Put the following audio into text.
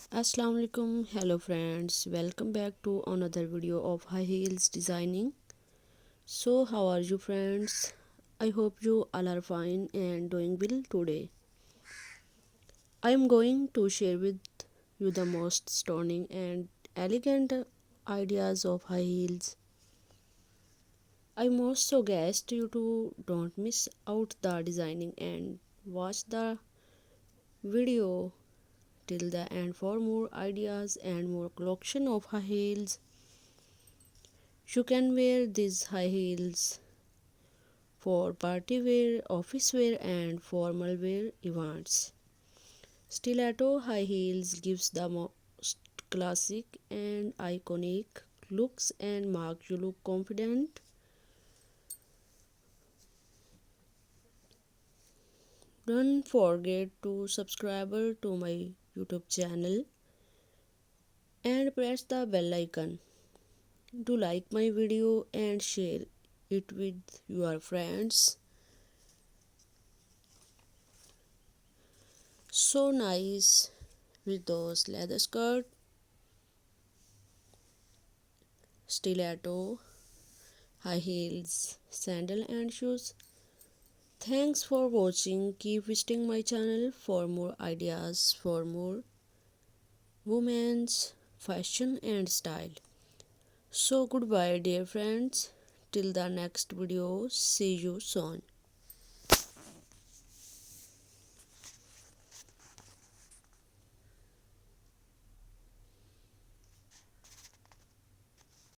Assalamu alaikum, hello friends, welcome back to another video of high heels designing. So how are you friends? I hope you all are fine and doing well today. I am going to share with you the most stunning and elegant ideas of high heels. I most suggest you to don't miss out the designing and watch the video till the end for more ideas and more collection of high heels. You can wear these high heels for party wear, office wear and formal wear events. Stiletto high heels gives the most classic and iconic looks and make you look confident. Don't forget to subscribe to my YouTube channel and press the bell icon. Do like my video and share it with your friends. So nice with those leather skirt, stiletto, high heels, sandal and shoes. Thanks for watching. Keep visiting my channel for more ideas for more women's fashion and style. So goodbye dear friends. Till the next video. See you soon.